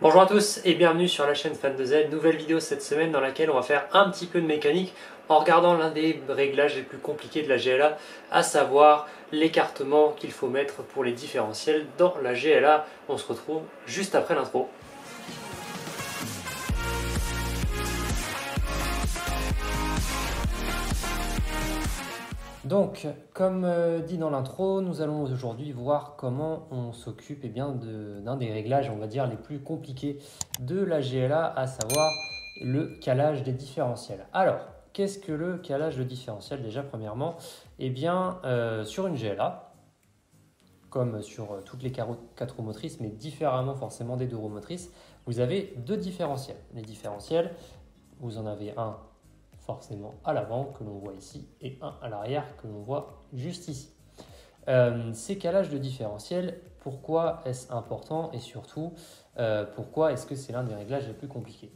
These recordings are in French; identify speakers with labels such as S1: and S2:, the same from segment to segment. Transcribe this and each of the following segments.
S1: Bonjour à tous et bienvenue sur la chaîne Fan de Z. Nouvelle vidéo cette semaine dans laquelle on va faire un petit peu de mécanique en regardant l'un des réglages les plus compliqués de la GLA, à savoir l'écartement qu'il faut mettre pour les différentiels dans la GLA. On se retrouve juste après l'intro. Donc, comme dit dans l'intro, nous allons aujourd'hui voir comment on s'occupe d'un des réglages, on va dire, les plus compliqués de la GLA, à savoir le calage des différentiels. Alors, qu'est-ce que le calage de différentiel déjà, premièrement? Sur une GLA, comme sur toutes les 4 roues motrices, mais différemment forcément des 2 roues motrices, vous avez 2 différentiels. Les différentiels, vous en avez un forcément à l'avant que l'on voit ici et un à l'arrière que l'on voit juste ici. Ces calages de différentiel, pourquoi est-ce important et surtout pourquoi est-ce que c'est l'un des réglages les plus compliqués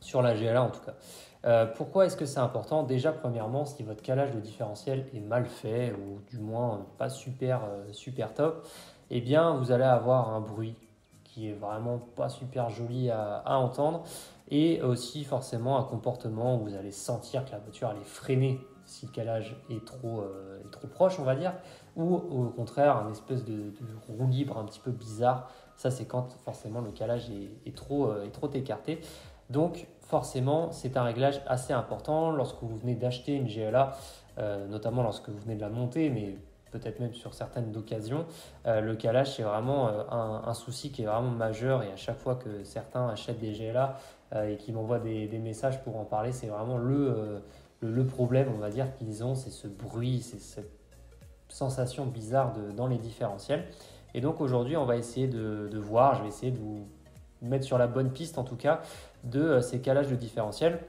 S1: sur la GLA en tout cas. Pourquoi est-ce que c'est important? Déjà premièrement, si votre calage de différentiel est mal fait ou du moins pas super top, eh bien vous allez avoir un bruit qui est vraiment pas super joli à entendre, et aussi forcément un comportement où vous allez sentir que la voiture elle est freinée si le calage est trop proche, on va dire, ou au contraire un espèce de roue libre un petit peu bizarre. Ça, c'est quand forcément le calage est trop écarté. Donc forcément, c'est un réglage assez important lorsque vous venez d'acheter une GLA, notamment lorsque vous venez de la monter, mais peut-être même sur certaines occasions. Le calage, c'est vraiment un souci qui est vraiment majeur, et à chaque fois que certains achètent des GLA et qui m'envoient des messages pour en parler, c'est vraiment le problème, on va dire, qu'ils ont, c'est ce bruit, c'est cette sensation bizarre dans les différentiels. Et donc aujourd'hui, on va essayer de voir, je vais essayer de vous mettre sur la bonne piste en tout cas de ces calages de différentiels.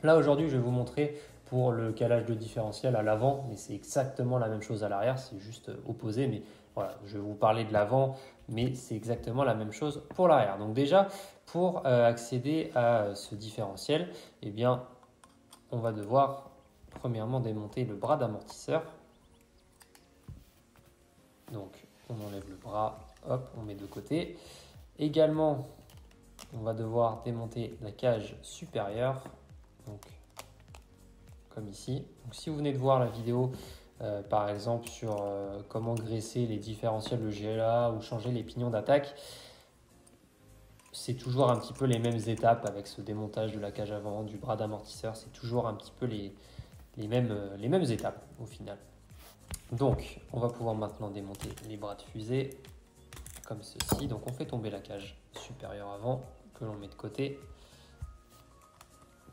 S1: Là aujourd'hui, je vais vous montrer pour le calage de différentiel à l'avant, mais c'est exactement la même chose à l'arrière, c'est juste opposé, mais voilà, je vais vous parler de l'avant, mais c'est exactement la même chose pour l'arrière. Donc déjà, pour accéder à ce différentiel, eh bien, on va devoir premièrement démonter le bras d'amortisseur. Donc on enlève le bras, hop, on met de côté. Également, on va devoir démonter la cage supérieure, donc comme ici. Donc, si vous venez de voir la vidéo par exemple sur comment graisser les différentiels de GLA ou changer les pignons d'attaque, c'est toujours un petit peu les mêmes étapes avec ce démontage de la cage avant, du bras d'amortisseur, c'est toujours un petit peu les mêmes étapes au final. Donc on va pouvoir maintenant démonter les bras de fusée comme ceci. Donc on fait tomber la cage supérieure avant que l'on met de côté.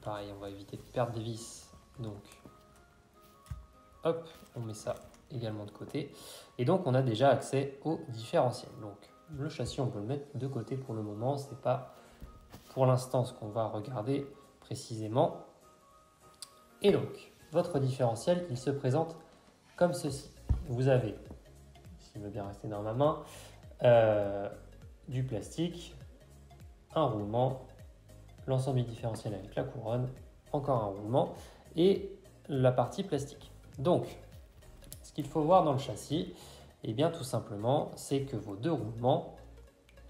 S1: Pareil, on va éviter de perdre des vis, donc hop, on met ça également de côté. Et donc on a déjà accès au différentiel. Donc le châssis, on peut le mettre de côté pour le moment, ce n'est pas pour l'instant ce qu'on va regarder précisément. Et donc votre différentiel, il se présente comme ceci. Vous avez, s'il veut bien rester dans ma main, du plastique, un roulement, l'ensemble du différentiel avec la couronne, encore un roulement et la partie plastique. Donc, ce qu'il faut voir dans le châssis, eh bien tout simplement, c'est que vos 2 roulements,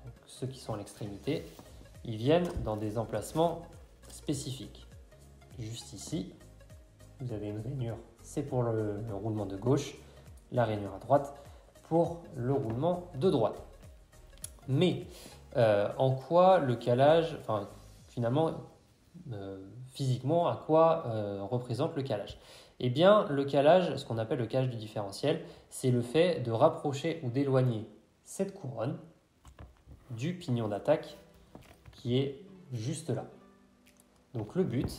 S1: donc ceux qui sont à l'extrémité, ils viennent dans des emplacements spécifiques. Juste ici, vous avez une rainure, c'est pour le roulement de gauche, la rainure à droite pour le roulement de droite. Mais en quoi le calage, enfin finalement physiquement, à quoi représente le calage? Eh bien le calage, ce qu'on appelle le calage du différentiel, c'est le fait de rapprocher ou d'éloigner cette couronne du pignon d'attaque qui est juste là. Donc le but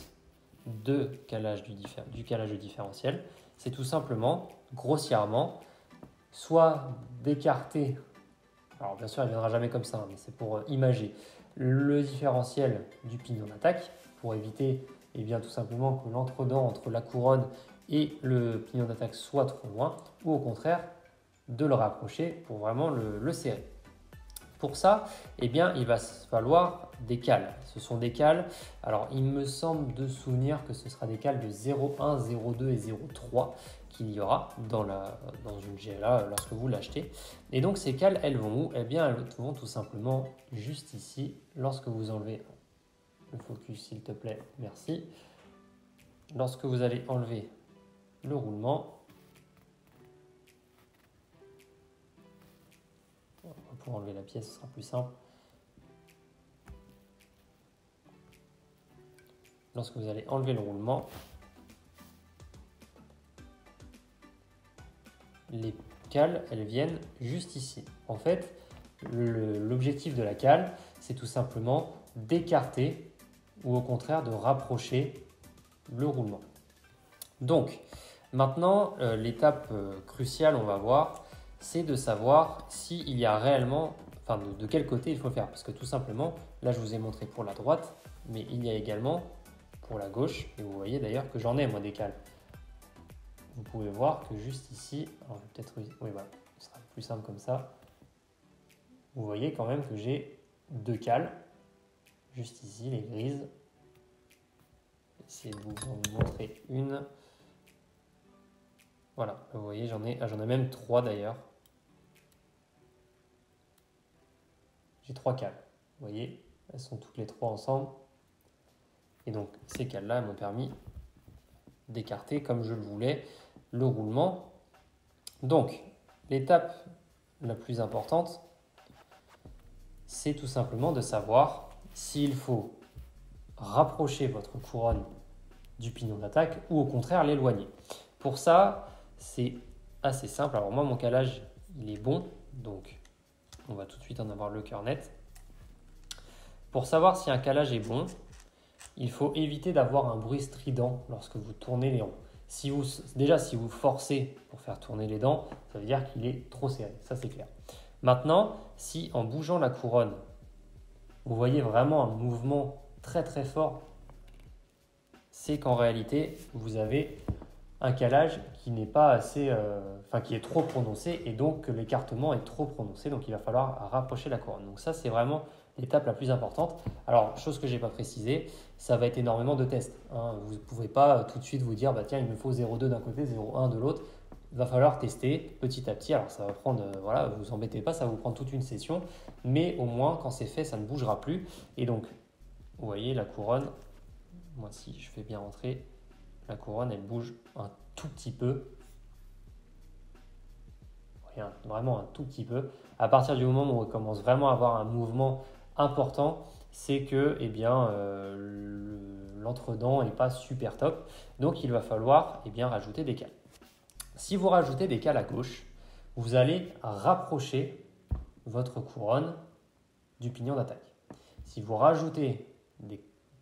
S1: du calage de différentiel, c'est tout simplement, grossièrement, soit d'écarter, alors bien sûr il ne viendra jamais comme ça, mais c'est pour imager, le différentiel du pignon d'attaque, pour éviter tout simplement que l'entredent entre la couronne et le pignon d'attaque soit trop loin, ou au contraire de le rapprocher pour vraiment le serrer. Pour ça, eh bien, il va falloir des cales. Ce sont des cales, alors il me semble de souvenir que ce sera des cales de 0,1, 0,2 et 0,3 qu'il y aura dans une GLA lorsque vous l'achetez. Et donc ces cales, elles vont où? Eh bien, elles vont tout simplement juste ici, lorsque vous enlevez le focus, s'il te plaît, merci. Lorsque vous allez enlever le roulement, pour enlever la pièce, ce sera plus simple. Lorsque vous allez enlever le roulement, les cales, elles viennent juste ici. En fait, l'objectif de la cale, c'est tout simplement d'écarter ou au contraire de rapprocher le roulement. Donc, maintenant, l'étape cruciale, on va voir, c'est de savoir s'il y a réellement, enfin de quel côté il faut le faire. Parce que tout simplement, là je vous ai montré pour la droite, mais il y a également pour la gauche. Et vous voyez d'ailleurs que j'en ai moi des cales. Vous pouvez voir que juste ici, alors je vais peut-être, oui voilà, ce sera plus simple comme ça. Vous voyez quand même que j'ai deux cales, juste ici, les grises. Essayez de vous en montrer une. Voilà, vous voyez, j'en ai même trois d'ailleurs. J'ai trois cales, vous voyez, elles sont toutes les trois ensemble. Et donc ces cales-là m'ont permis d'écarter comme je le voulais le roulement. Donc l'étape la plus importante, c'est tout simplement de savoir s'il faut rapprocher votre couronne du pignon d'attaque ou au contraire l'éloigner. Pour ça, c'est assez simple. Alors moi, mon calage, il est bon, donc on va tout de suite en avoir le cœur net. Pour savoir si un calage est bon, il faut éviter d'avoir un bruit strident lorsque vous tournez les ronds. Si vous forcez pour faire tourner les dents, ça veut dire qu'il est trop serré, ça c'est clair. Maintenant, si en bougeant la couronne, vous voyez vraiment un mouvement très très fort, c'est qu'en réalité, vous avez un calage qui n'est pas assez, qui est trop prononcé et donc que l'écartement est trop prononcé, donc il va falloir rapprocher la couronne. Donc ça, c'est vraiment l'étape la plus importante. Alors, chose que je n'ai pas précisé, ça va être énormément de tests. Hein. Vous ne pouvez pas tout de suite vous dire, bah, tiens, il me faut 0,2 d'un côté, 0,1 de l'autre. Il va falloir tester petit à petit. Alors, ça va prendre, voilà, vous embêtez pas, ça va vous prendre toute une session. Mais au moins, quand c'est fait, ça ne bougera plus. Et donc, vous voyez, la couronne, moi, si je fais bien rentrer, la couronne, elle bouge un tout petit peu. Rien, vraiment un tout petit peu. À partir du moment où on commence vraiment à avoir un mouvement important, c'est que eh bien, l'entre-dents n'est pas super top. Donc, il va falloir eh bien, rajouter des cales. Si vous rajoutez des cales à gauche, vous allez rapprocher votre couronne du pignon d'attaque. Si vous rajoutez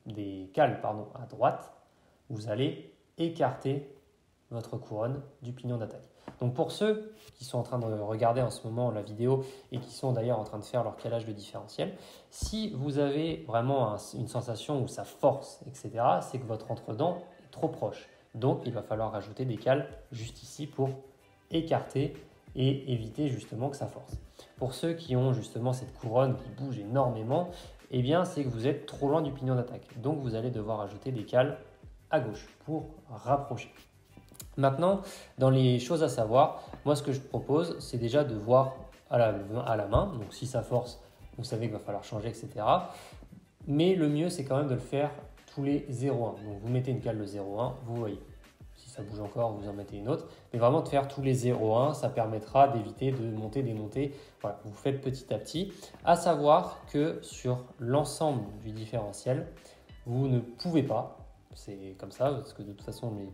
S1: des cales à droite, vous allez écarter votre couronne du pignon d'attaque. Donc pour ceux qui sont en train de regarder en ce moment la vidéo et qui sont d'ailleurs en train de faire leur calage de différentiel, si vous avez vraiment une sensation où ça force, etc., c'est que votre entre-dent est trop proche. Donc il va falloir rajouter des cales juste ici pour écarter et éviter justement que ça force. Pour ceux qui ont justement cette couronne qui bouge énormément, eh bien c'est que vous êtes trop loin du pignon d'attaque. Donc vous allez devoir ajouter des cales à gauche pour rapprocher. Maintenant, dans les choses à savoir, moi ce que je propose, c'est déjà de voir à la main. Donc si ça force, vous savez qu'il va falloir changer, etc. Mais le mieux, c'est quand même de le faire tous les 0,1. Donc vous mettez une cale de 0,1, vous voyez. Si ça bouge encore, vous en mettez une autre. Mais vraiment de faire tous les 0,1, ça permettra d'éviter de monter, démonter. Voilà, vous faites petit à petit. À savoir que sur l'ensemble du différentiel, vous ne pouvez pas, c'est comme ça, parce que de toute façon, les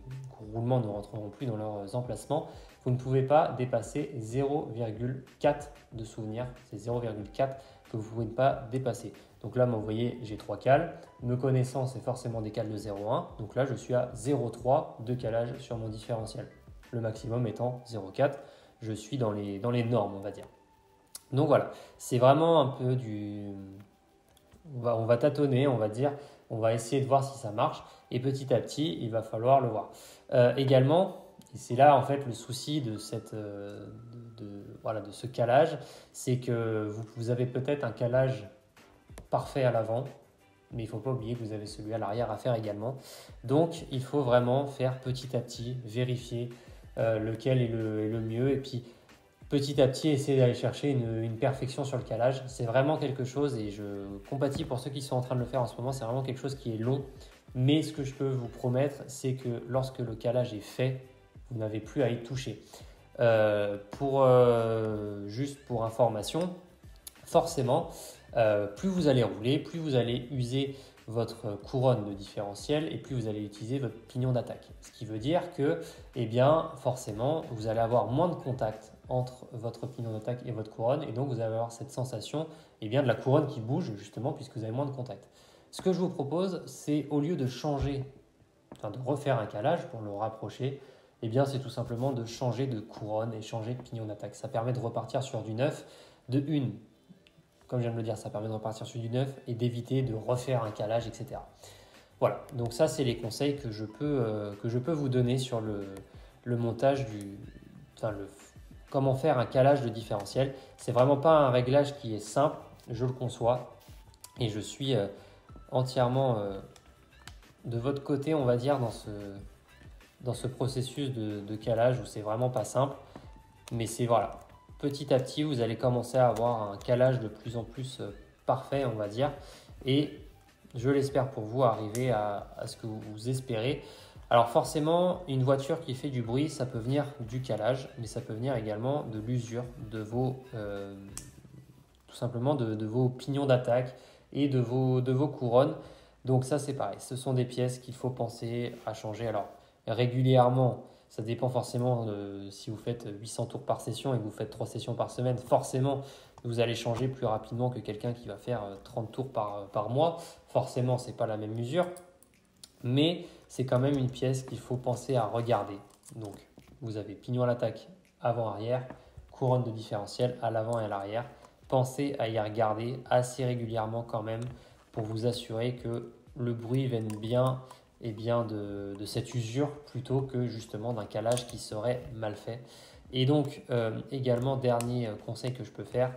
S1: roulements ne rentreront plus dans leurs emplacements. Vous ne pouvez pas dépasser 0,4 de souvenir. C'est 0,4 que vous ne pouvez pas dépasser. Donc là, vous voyez, j'ai 3 cales. Me connaissant, c'est forcément des cales de 0,1. Donc là, je suis à 0,3 de calage sur mon différentiel. Le maximum étant 0,4. Je suis dans les normes, on va dire. Donc voilà, c'est vraiment un peu du... On va tâtonner, on va dire. On va essayer de voir si ça marche. Et petit à petit, il va falloir le voir. Également, et c'est là en fait le souci de voilà, de ce calage, c'est que vous avez peut-être un calage parfait à l'avant, mais il ne faut pas oublier que vous avez celui à l'arrière à faire également. Donc il faut vraiment faire petit à petit, vérifier lequel est le mieux, et puis petit à petit essayer d'aller chercher une perfection sur le calage. C'est vraiment quelque chose, et je compatis pour ceux qui sont en train de le faire en ce moment, c'est vraiment quelque chose qui est long, mais ce que je peux vous promettre, c'est que lorsque le calage est fait, vous n'avez plus à y toucher. Juste pour information, forcément, plus vous allez rouler, plus vous allez user votre couronne de différentiel et plus vous allez utiliser votre pignon d'attaque. Ce qui veut dire que, eh bien, forcément, vous allez avoir moins de contact entre votre pignon d'attaque et votre couronne, et donc vous allez avoir cette sensation, eh bien, de la couronne qui bouge justement puisque vous avez moins de contact. Ce que je vous propose, c'est au lieu de changer, enfin de refaire un calage pour le rapprocher, eh bien, c'est tout simplement de changer de couronne et changer de pignon d'attaque. Ça permet de repartir sur du neuf, comme je viens de le dire, ça permet de repartir sur du neuf et d'éviter de refaire un calage, etc. Voilà, donc ça, c'est les conseils que je peux vous donner sur le montage comment faire un calage de différentiel. C'est vraiment pas un réglage qui est simple, je le conçois, et je suis entièrement de votre côté, on va dire, dans ce processus de calage où c'est vraiment pas simple, mais c'est voilà. Petit à petit, vous allez commencer à avoir un calage de plus en plus parfait, on va dire. Et je l'espère pour vous, arriver à ce que vous espérez. Alors forcément, une voiture qui fait du bruit, ça peut venir du calage, mais ça peut venir également de l'usure de tout simplement de vos pignons d'attaque et de vos couronnes. Donc ça, c'est pareil. Ce sont des pièces qu'il faut penser à changer. Alors régulièrement, ça dépend forcément si vous faites 800 tours par session et que vous faites 3 sessions par semaine. Forcément, vous allez changer plus rapidement que quelqu'un qui va faire 30 tours par mois. Forcément, ce n'est pas la même mesure, mais c'est quand même une pièce qu'il faut penser à regarder. Donc, vous avez pignon à l'attaque avant-arrière, couronne de différentiel à l'avant et à l'arrière. Pensez à y regarder assez régulièrement quand même pour vous assurer que le bruit vienne bien de cette usure plutôt que justement d'un calage qui serait mal fait. Et donc également, dernier conseil que je peux faire,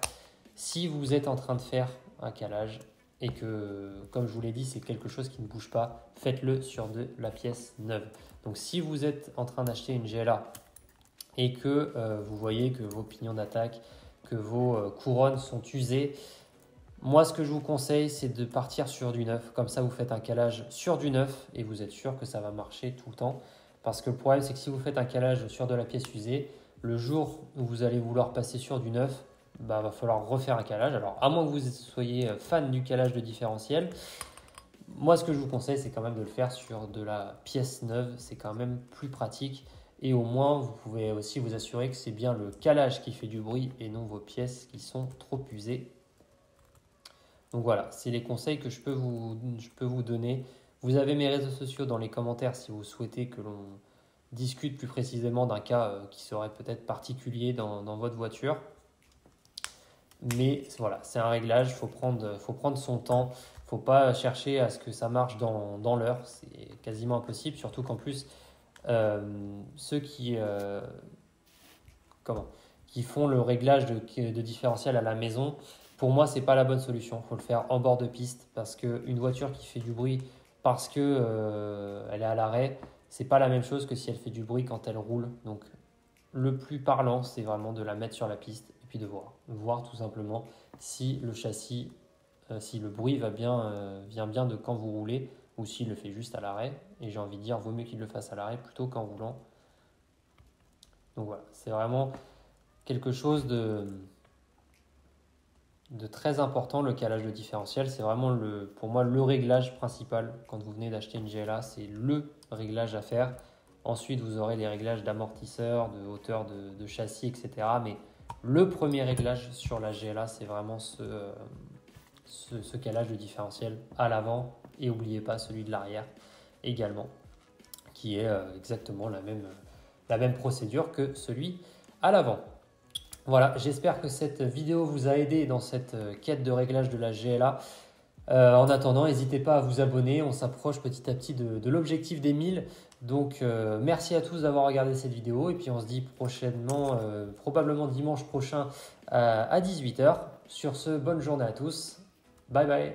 S1: si vous êtes en train de faire un calage et que, comme je vous l'ai dit, c'est quelque chose qui ne bouge pas, faites-le sur de la pièce neuve. Donc si vous êtes en train d'acheter une GLA et que vous voyez que vos pignons d'attaque, que vos couronnes sont usées, moi, ce que je vous conseille, c'est de partir sur du neuf. Comme ça, vous faites un calage sur du neuf et vous êtes sûr que ça va marcher tout le temps. Parce que le problème, c'est que si vous faites un calage sur de la pièce usée, le jour où vous allez vouloir passer sur du neuf, va falloir refaire un calage. Alors, à moins que vous soyez fan du calage de différentiel, moi, ce que je vous conseille, c'est quand même de le faire sur de la pièce neuve. C'est quand même plus pratique. Et au moins, vous pouvez aussi vous assurer que c'est bien le calage qui fait du bruit et non vos pièces qui sont trop usées. Donc voilà, c'est les conseils que je peux vous donner. Vous avez mes réseaux sociaux dans les commentaires si vous souhaitez que l'on discute plus précisément d'un cas qui serait peut-être particulier dans votre voiture. Mais voilà, c'est un réglage, faut prendre son temps. Il ne faut pas chercher à ce que ça marche dans l'heure. C'est quasiment impossible, surtout qu'en plus, ceux qui font le réglage de différentiel à la maison, pour moi, ce n'est pas la bonne solution. Il faut le faire en bord de piste parce qu'une voiture qui fait du bruit parce qu'elle est à l'arrêt, ce n'est pas la même chose que si elle fait du bruit quand elle roule. Donc, le plus parlant, c'est vraiment de la mettre sur la piste et puis de voir tout simplement si le châssis, si le bruit vient bien de quand vous roulez ou s'il le fait juste à l'arrêt. Et j'ai envie de dire, vaut mieux qu'il le fasse à l'arrêt plutôt qu'en roulant. Donc voilà, c'est vraiment quelque chose de très important, le calage de différentiel. C'est vraiment pour moi le réglage principal quand vous venez d'acheter une GLA, c'est le réglage à faire. Ensuite, vous aurez les réglages d'amortisseur, de hauteur de châssis, etc. Mais le premier réglage sur la GLA, c'est vraiment ce calage de différentiel à l'avant. Et n'oubliez pas celui de l'arrière également, qui est exactement la même procédure que celui à l'avant. Voilà, j'espère que cette vidéo vous a aidé dans cette quête de réglage de la GLA. En attendant, n'hésitez pas à vous abonner. On s'approche petit à petit de l'objectif des 1000. Donc merci à tous d'avoir regardé cette vidéo et puis on se dit prochainement, probablement dimanche prochain à 18 h. Sur ce, bonne journée à tous. Bye bye.